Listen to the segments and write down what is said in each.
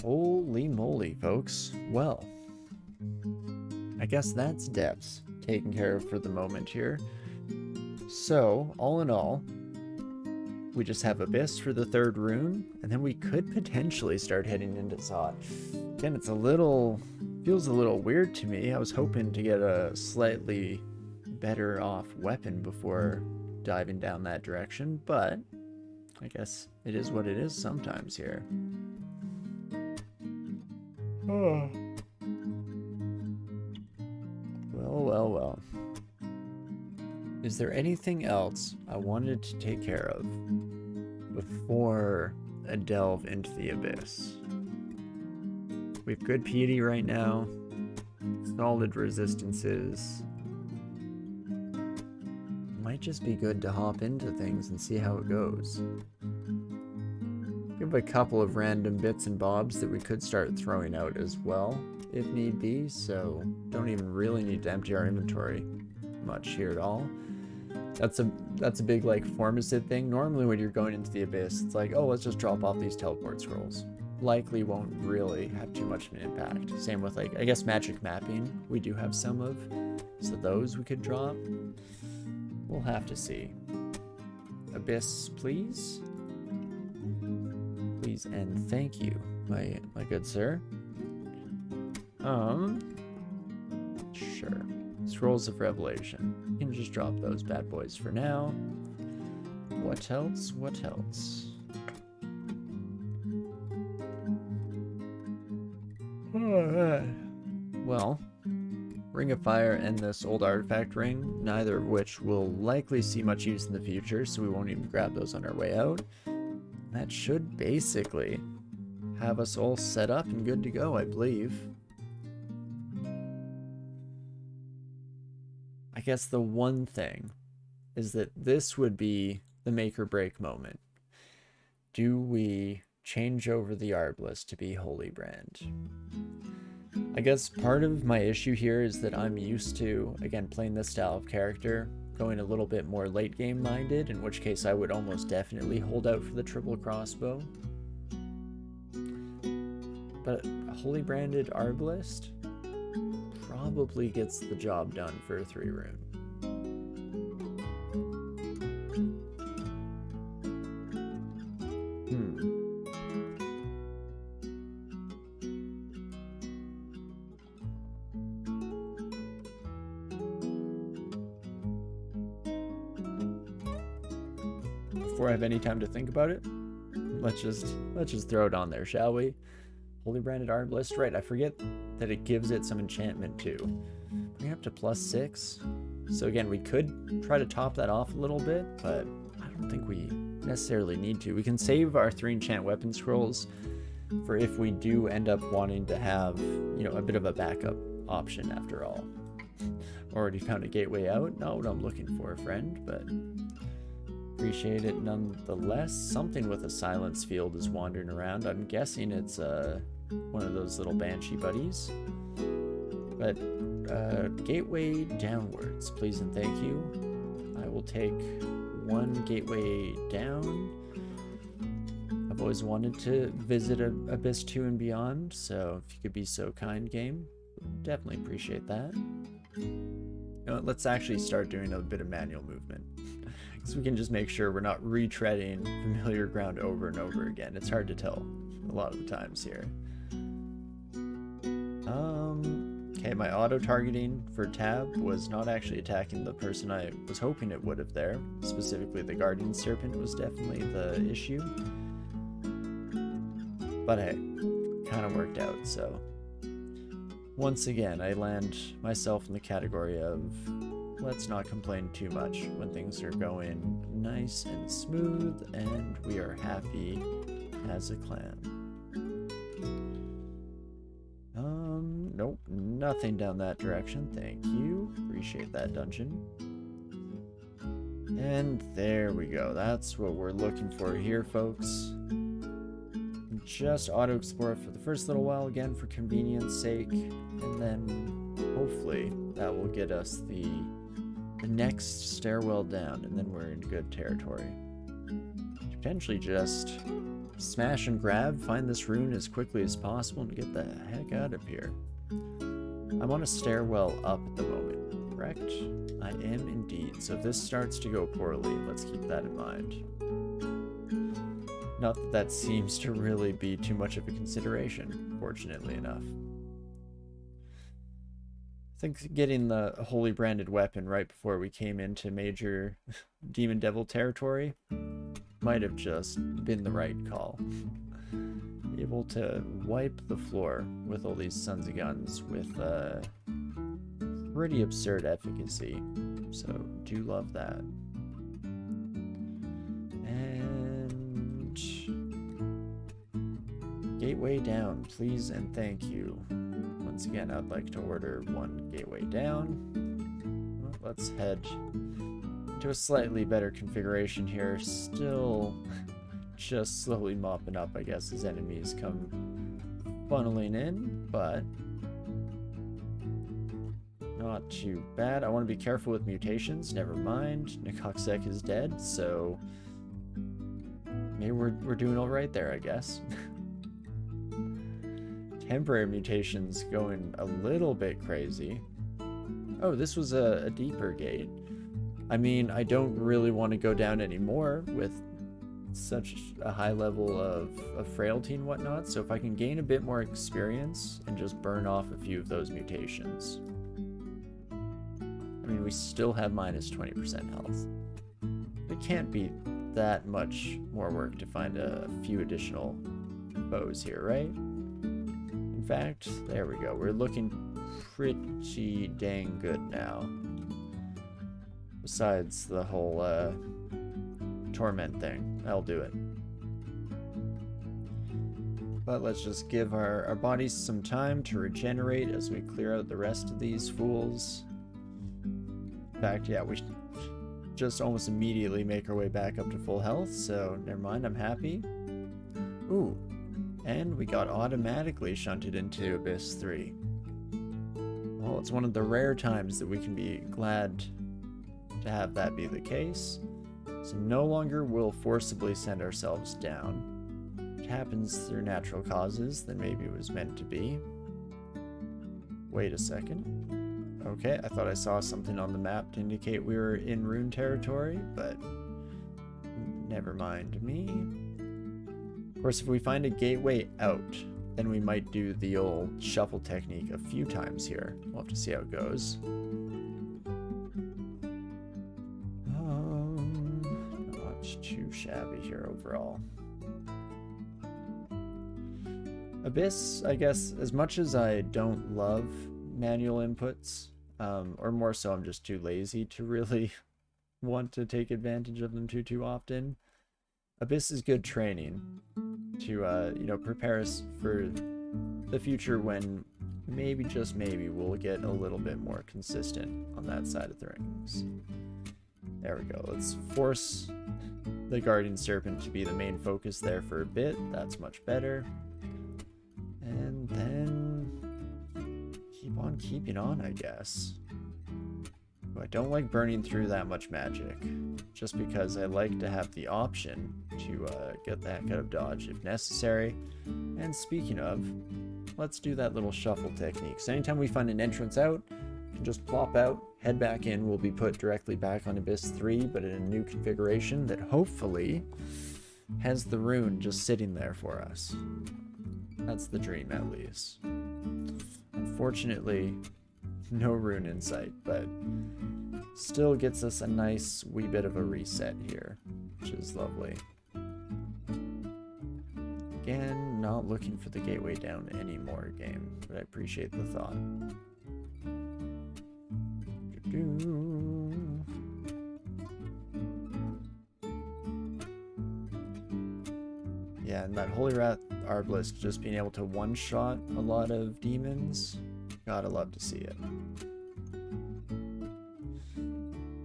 Holy moly, folks. Well, I guess that's depths taken care of for the moment here. So, all in all, we just have Abyss for the third rune, and then we could potentially start heading into Zot. Again, feels a little weird to me. I was hoping to get a slightly better off weapon before diving down that direction, but I guess it is what it is sometimes here. Oh. Well. Is there anything else I wanted to take care of before I delve into the Abyss? We have good piety right now, solid resistances. Might just be good to hop into things and see how it goes. We have a couple of random bits and bobs that we could start throwing out as well, if need be, so don't even really need to empty our inventory much here at all. That's a big like Formicid thing. Normally when you're going into the Abyss, it's like, oh, let's just drop off these teleport scrolls. Likely won't really have too much of an impact. Same with like, I guess magic mapping we do have some of, so those we could drop. We'll have to see. Abyss, please. Please and thank you, my good sir. Sure. Scrolls of Revelation. You can just drop those bad boys for now. What else? What else? Well, Ring of Fire and this old artifact ring, neither of which will likely see much use in the future, so we won't even grab those on our way out. That should basically have us all set up and good to go, I believe. I guess the one thing is that this would be the make or break moment. Do we change over the Arbalest to be Holy Brand? I guess part of my issue here is that I'm used to, again, playing this style of character, going a little bit more late game minded, in which case I would almost definitely hold out for the triple crossbow. But Holy Branded Arbalest probably gets the job done for a 3 rune. Before I have any time to think about it, let's just throw it on there, shall we? Holy Branded Arbalest, right? I forget that it gives it some enchantment too. Bring it up to +6. So again, we could try to top that off a little bit, but I don't think we necessarily need to. We can save our 3 enchant weapon scrolls for if we do end up wanting to have, you know, a bit of a backup option after all. Already found a gateway out. Not what I'm looking for, friend, but appreciate it nonetheless. Something with a silence field is wandering around. I'm guessing it's one of those little banshee buddies. But gateway downwards, please and thank you. I will take 1 gateway down. I've always wanted to visit Abyss 2 and beyond, so if you could be so kind, game, definitely appreciate that. You know, let's actually start doing a bit of manual movement, so we can just make sure we're not retreading familiar ground over and over again. It's hard to tell a lot of the times here. Okay, my auto-targeting for tab was not actually attacking the person I was hoping it would have there. Specifically, the Guardian Serpent was definitely the issue. But hey, kind of worked out, so. Once again, I land myself in the category of let's not complain too much when things are going nice and smooth and we are happy as a clan. Nope, nothing down that direction. Thank you. Appreciate that dungeon. And there we go. That's what we're looking for here, folks. Just auto-explore for the first little while again for convenience sake, and then hopefully that will get us the next stairwell down, and then we're in good territory. Potentially just smash and grab, find this rune as quickly as possible, and get the heck out of here. I'm on a stairwell up at the moment, correct? I am indeed. So if this starts to go poorly, let's keep that in mind. Not that that seems to really be too much of a consideration, fortunately enough. I think getting the holy branded weapon right before we came into major demon devil territory might have just been the right call. Able to wipe the floor with all these sons of guns with pretty absurd efficacy, so do love that. And gateway down, please and thank you. Once again, I'd like to order one gateway down. Well, let's head to a slightly better configuration here. Still just slowly mopping up, I guess, as enemies come funneling in, but not too bad. I want to be careful with mutations. Never mind. Nethack is dead, so maybe we're doing all right there, I guess. Temporary mutations going a little bit crazy. Oh, this was a deeper gate. I mean, I don't really want to go down anymore with such a high level of frailty and whatnot, so if I can gain a bit more experience and just burn off a few of those mutations. I mean, we still have minus 20% health. It can't be that much more work to find a few additional foes here, right? In fact, there we go. We're looking pretty dang good now. Besides the whole torment thing. That'll do it. But let's just give our bodies some time to regenerate as we clear out the rest of these fools. In fact, yeah, we just almost immediately make our way back up to full health, so never mind, I'm happy. Ooh, and we got automatically shunted into Abyss 3. Well, it's one of the rare times that we can be glad to have that be the case. So no longer will forcibly send ourselves down. It happens through natural causes than maybe it was meant to be. Wait a second. Okay, I thought I saw something on the map to indicate we were in rune territory, but never mind me. Of course, if we find a gateway out, then we might do the old shuffle technique a few times here. We'll have to see how it goes. Not too shabby here overall. Abyss, I guess, as much as I don't love manual inputs, or more so I'm just too lazy to really want to take advantage of them too often, Abyss is good training to, you know, prepare us for the future when maybe, just maybe, we'll get a little bit more consistent on that side of things. There we go. Let's force the Guardian Serpent to be the main focus there for a bit. That's much better. And then keep on keeping on, I guess. I don't like burning through that much magic, just because I like to have the option to get the heck out of dodge if necessary. And speaking of, let's do that little shuffle technique. So anytime we find an entrance out, we can just plop out, head back in, we'll be put directly back on Abyss 3, but in a new configuration that hopefully has the rune just sitting there for us. That's the dream, at least. Unfortunately, no rune in sight, but still gets us a nice wee bit of a reset here, which is lovely. Again, not looking for the gateway down anymore, game, but I appreciate the thought. Yeah, and that Holy Wrath Arbalist just being able to one-shot a lot of demons, gotta love to see it.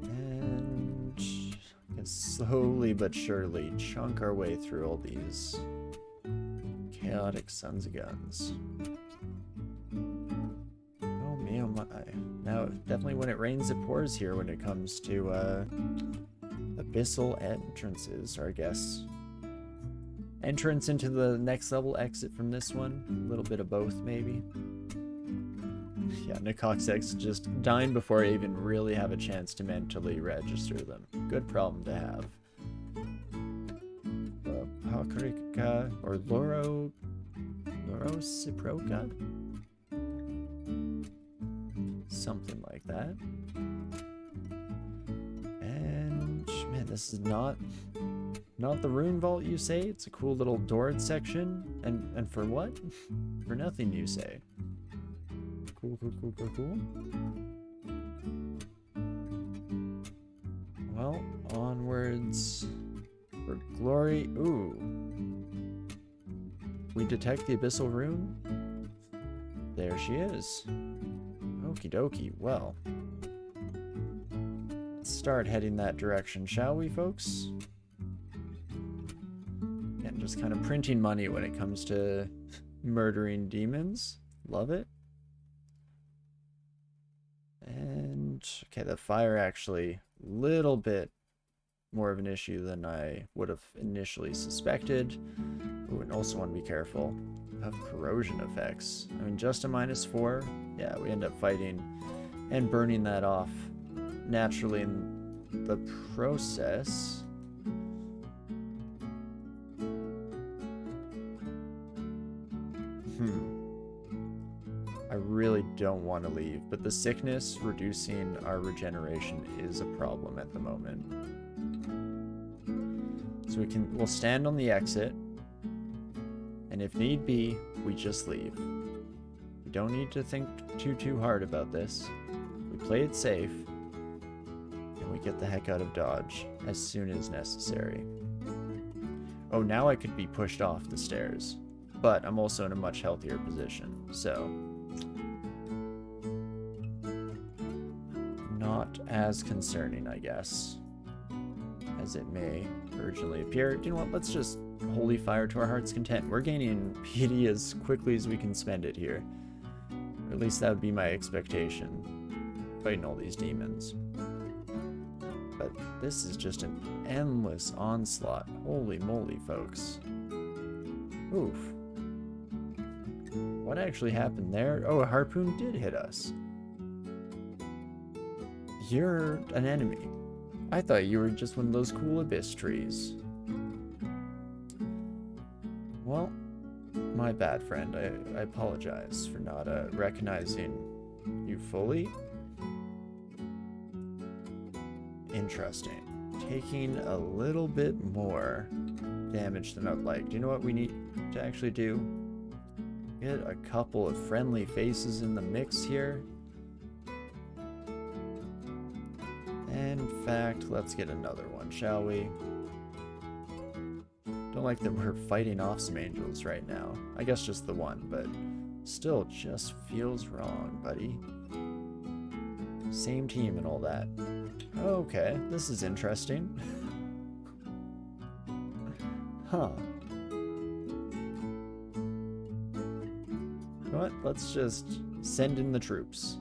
And can slowly but surely chunk our way through all these chaotic sons of guns. Oh me, oh my. Now, definitely when it rains, it pours here when it comes to abyssal entrances, or I guess entrance into the next level, exit from this one. A little bit of both, maybe. Yeah, Nicoxex just dying before I even really have a chance to mentally register them. Good problem to have. Pakrika or Lorociproca? Something like that. And man, this is not the rune vault, you say? It's a cool little doored section. And for what? For nothing, you say. Cool. Well, onwards for glory. Ooh. We detect the abyssal rune. There she is. Okie dokie. Well, let's start heading that direction, shall we, folks? And just kind of printing money when it comes to murdering demons. Love it. And okay, the fire actually a little bit more of an issue than I would have initially suspected. Ooh, and also want to be careful of corrosion effects. I mean, just a -4. Yeah, we end up fighting and burning that off naturally in the process. I really don't want to leave, but the sickness reducing our regeneration is a problem at the moment. So we'll stand on the exit, and if need be, we just leave. We don't need to think too hard about this. We play it safe, and we get the heck out of Dodge as soon as necessary. Oh, now I could be pushed off the stairs, but I'm also in a much healthier position, so not as concerning, I guess, as it may originally appear. You know what, let's just holy fire to our heart's content. We're gaining PD as quickly as we can spend it here. Or at least that would be my expectation, fighting all these demons. But this is just an endless onslaught. Holy moly, folks. Oof. What actually happened there? Oh, a harpoon did hit us. You're an enemy. I thought you were just one of those cool abyss trees. Well, my bad, friend. I apologize for not recognizing you fully. Interesting. Taking a little bit more damage than I'd like. Do you know what we need to actually do? Get a couple of friendly faces in the mix here. And in fact, let's get another one, shall we? Don't like that we're fighting off some angels right now. I guess just the one, but still just feels wrong, buddy. Same team and all that. Okay, this is interesting. Huh. You know what? Let's just send in the troops.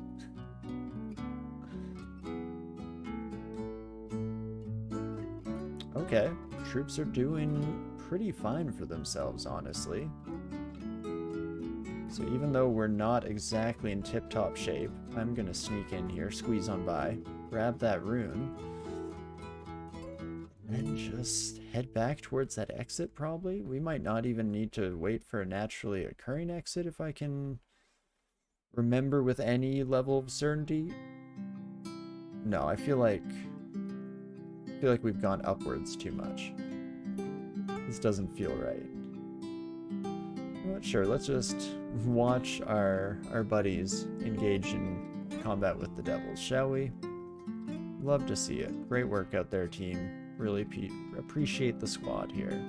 Okay, troops are doing pretty fine for themselves, honestly. So even though we're not exactly in tip-top shape, I'm gonna sneak in here, squeeze on by, grab that rune, and just head back towards that exit, probably. We might not even need to wait for a naturally occurring exit if I can remember with any level of certainty. No, I feel like we've gone upwards too much. This doesn't feel right. I'm not sure. Let's just watch our buddies engage in combat with the devils, shall we? Love to see it. Great work out there, team. Really appreciate the squad here.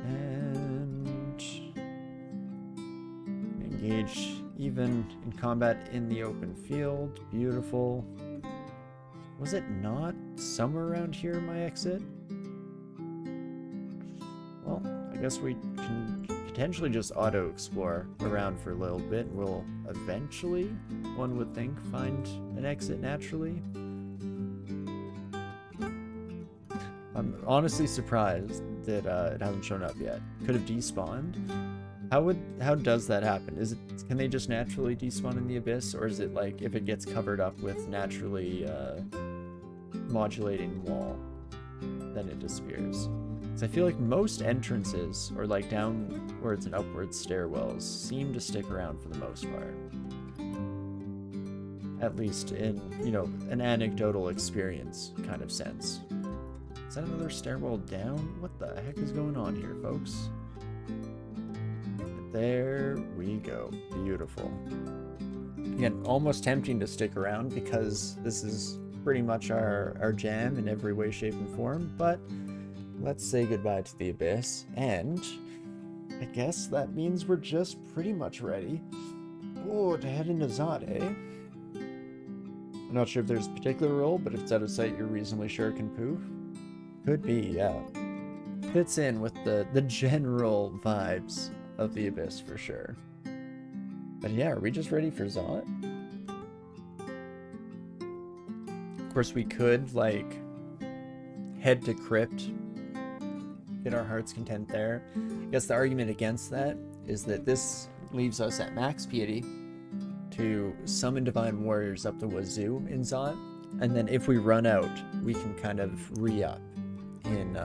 And engage even in combat in the open field. Beautiful. Was it not somewhere around here, my exit? Well, I guess we can potentially just auto-explore around for a little bit. We'll eventually, one would think, find an exit naturally. honestly surprised that it hasn't shown up yet. Could have despawned. How does that happen? Can they just naturally despawn in the abyss, or is it like if it gets covered up with naturally modulating wall, then it disappears? Because I feel like most entrances, or like downwards and upwards stairwells, seem to stick around for the most part. At least in, you know, an anecdotal experience kind of sense. Is that another stairwell down? What the heck is going on here, folks? There we go. Beautiful. Again, almost tempting to stick around because this is pretty much our jam in every way, shape, and form, but let's say goodbye to the abyss, and I guess that means we're just pretty much ready to head into Zot, eh? I'm not sure if there's a particular role, but if it's out of sight, you're reasonably sure it can poof. Could be, yeah. Fits in with the general vibes of the abyss for sure. But yeah, are we just ready for Zot? Of course, we could like head to Crypt, get our heart's content there. I guess the argument against that is that this leaves us at max piety to summon divine warriors up the wazoo in Zot, and then if we run out, we can kind of re-up in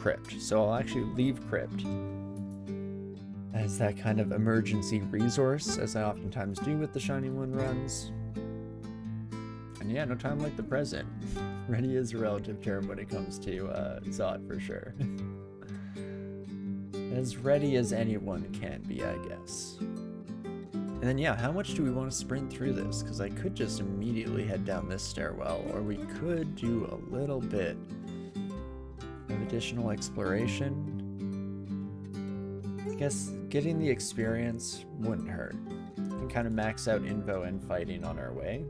Crypt. So I'll actually leave Crypt as that kind of emergency resource, as I oftentimes do with the Shining One runs. And yeah, no time like the present. Ready is a relative term when it comes to Zot for sure. As ready as anyone can be, I guess. And then yeah, how much do we want to sprint through this? Because I could just immediately head down this stairwell, or we could do a little bit of additional exploration. I guess getting the experience wouldn't hurt. We can kind of max out info and fighting on our way.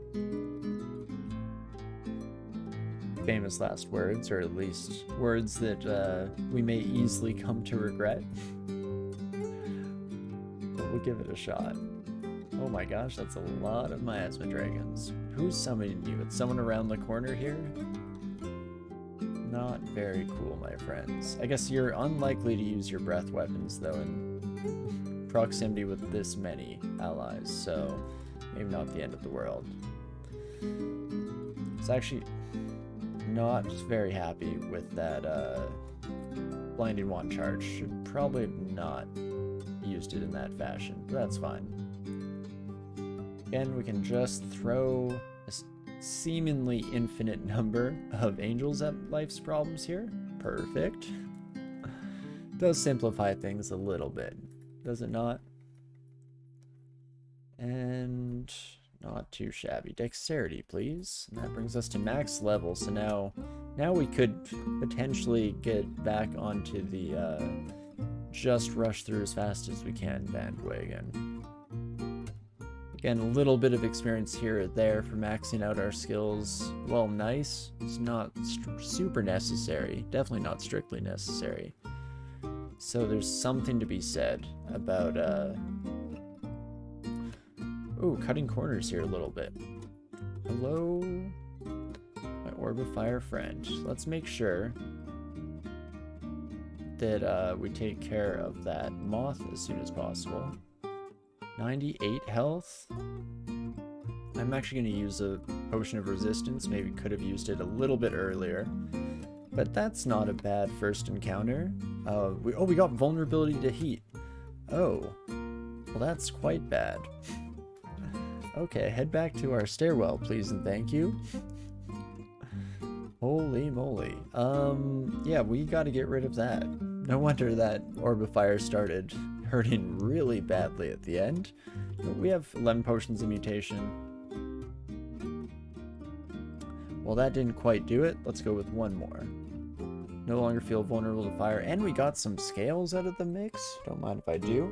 Famous last words, or at least words that we may easily come to regret. But we'll give it a shot. Oh my gosh, that's a lot of miasma dragons. Who's summoning you? It's someone around the corner here? Not very cool, my friends. I guess you're unlikely to use your breath weapons, though, in proximity with this many allies, so maybe not the end of the world. It's actually not very happy with that blinding wand charge. Should probably have not used it in that fashion, but that's fine. Again, we can just throw a seemingly infinite number of angels at life's problems here. Perfect. Does simplify things a little bit, does it not? And not too shabby. Dexterity, please. And that brings us to max level. So now we could potentially get back onto the just rush through as fast as we can bandwagon. Again, a little bit of experience here or there for maxing out our skills. Well, nice. It's not super necessary. Definitely not strictly necessary. So there's something to be said about cutting corners here a little bit. Hello, my Orb of Fire friend. Let's make sure that we take care of that moth as soon as possible. 98 health. I'm actually going to use a potion of resistance. Maybe could have used it a little bit earlier, but that's not a bad first encounter. We got vulnerability to heat. Oh, well, that's quite bad. Okay, head back to our stairwell, please and thank you. Holy moly. Yeah, we got to get rid of that. No wonder that Orb of Fire started hurting really badly at the end. But we have 11 potions of mutation. Well, that didn't quite do it. Let's go with one more. No longer feel vulnerable to fire. And we got some scales out of the mix. Don't mind if I do.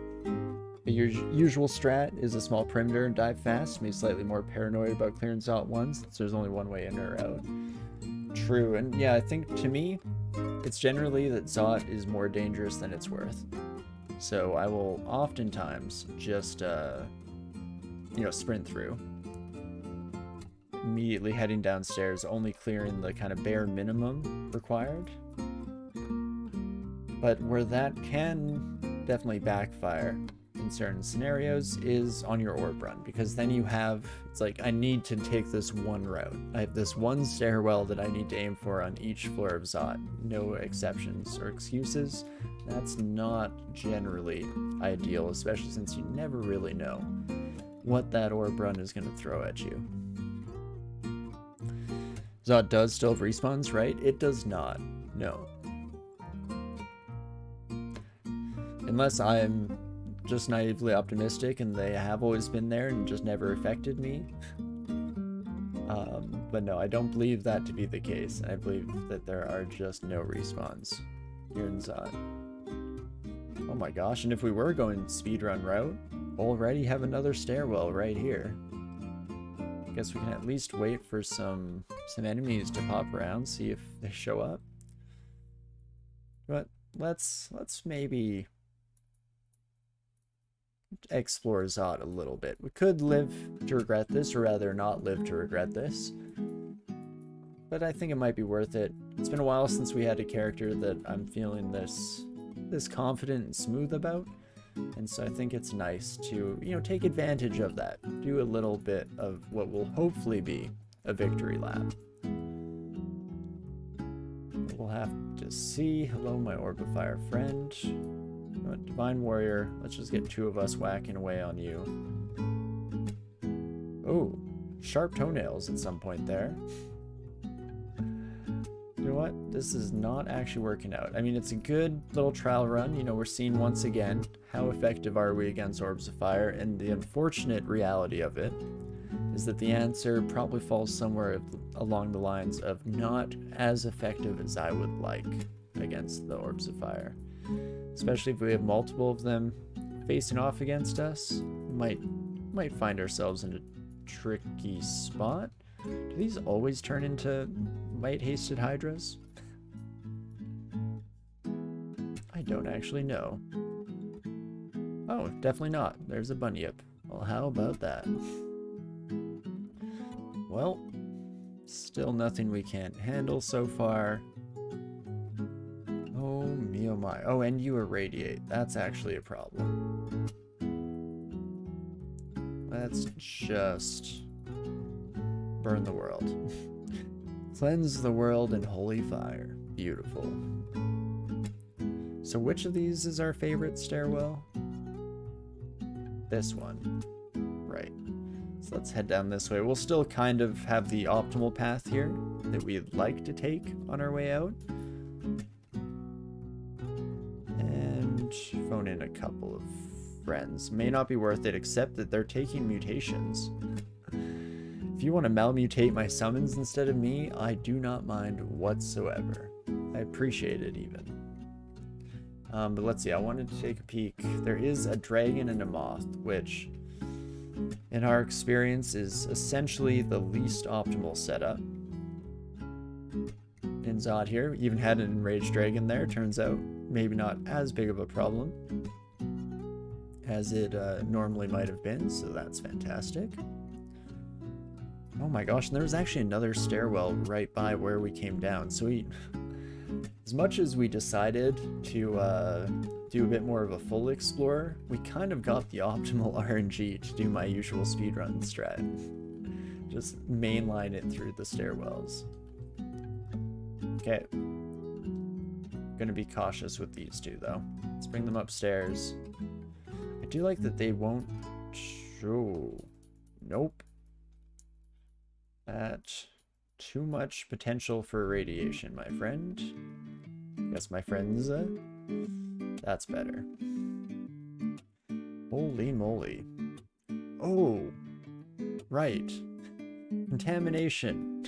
But your usual strat is a small perimeter and dive fast. Maybe slightly more paranoid about clearing Zot 1 since there's only one way in or out. True, and yeah, I think to me, it's generally that Zot is more dangerous than it's worth. So I will oftentimes just, sprint through. immediately heading downstairs, only clearing the kind of bare minimum required. But where that can definitely backfire in certain scenarios is on your orb run, because then you have, it's like, I need to take this one route. I have this one stairwell that I need to aim for on each floor of Zot. No exceptions or excuses. That's not generally ideal, especially since you never really know what that orb run is going to throw at you. Zot does still have respawns, right? It does not. No. Unless I'm just naively optimistic and they have always been there and just never affected me. But no, I don't believe that to be the case. I believe that there are just no respawns here in Zot. Oh my gosh, and if we were going speedrun route, already have another stairwell right here. I guess we can at least wait for some enemies to pop around, see if they show up. But let's maybe explore Zot a little bit. We could live to regret this, or rather not live to regret this. But I think it might be worth it. It's been a while since we had a character that I'm feeling this confident and smooth about. And so I think it's nice to, you know, take advantage of that. Do a little bit of what will hopefully be a victory lap. We'll have to see. Hello, my Orb of Fire friend. Divine Warrior, let's just get two of us whacking away on you. Oh, sharp toenails at some point there. You know what? This is not actually working out. I mean, it's a good little trial run. You know, we're seeing once again how effective are we against Orbs of Fire, and the unfortunate reality of it is that the answer probably falls somewhere along the lines of not as effective as I would like against the Orbs of Fire. Especially if we have multiple of them facing off against us, might find ourselves in a tricky spot. Do these always turn into might hasted hydras? I don't actually know. Oh, definitely not. There's a bunyip. Well, how about that? Well, still nothing we can't handle so far. Oh me, oh my. Oh, and you irradiate. That's actually a problem. Let's just burn the world. Cleanse the world in holy fire. Beautiful. So which of these is our favorite stairwell? This one. Right. So let's head down this way. We'll still kind of have the optimal path here that we'd like to take on our way out. And phone in a couple of friends. May not be worth it, except that they're taking mutations. If you want to malmutate my summons instead of me, I do not mind whatsoever. I appreciate it even. But let's see, I wanted to take a peek. There is a dragon and a moth, which in our experience is essentially the least optimal setup. In Zot here, we even had an enraged dragon there, turns out maybe not as big of a problem as it normally might have been, so that's fantastic. Oh my gosh, and there was actually another stairwell right by where we came down, so as much as we decided to do a bit more of a full explore, we kind of got the optimal RNG to do my usual speedrun strat. Just mainline it through the stairwells. Okay. Gonna be cautious with these two though. Let's bring them upstairs. I do like that they won't show. Nope. That's too much potential for irradiation, my friend. Yes, my friends. That's better. Holy moly. Oh, right. Contamination.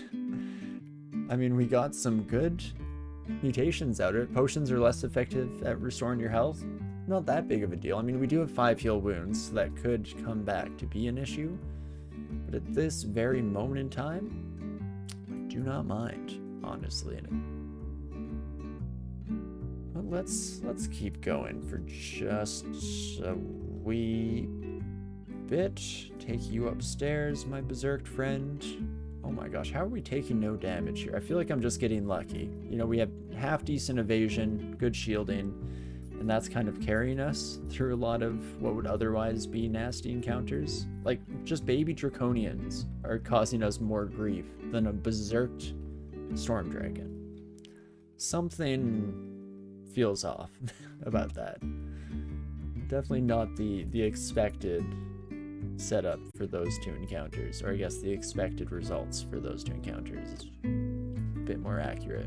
I mean, we got some good mutations out of it. Potions are less effective at restoring your health. Not that big of a deal. I mean, we do have 5 heal wounds, so that could come back to be an issue. But at this very moment in time, I do not mind, honestly. But let's keep going for just a wee bit. Take you upstairs, my berserked friend. Oh my gosh, how are we taking no damage here? I feel like I'm just getting lucky. You know, we have half decent evasion, good shielding, and that's kind of carrying us through a lot of what would otherwise be nasty encounters. Like, just baby draconians are causing us more grief than a berserked storm dragon. Something feels off about that. Definitely not the expected setup for those two encounters, or I guess the expected results for those two encounters is a bit more accurate.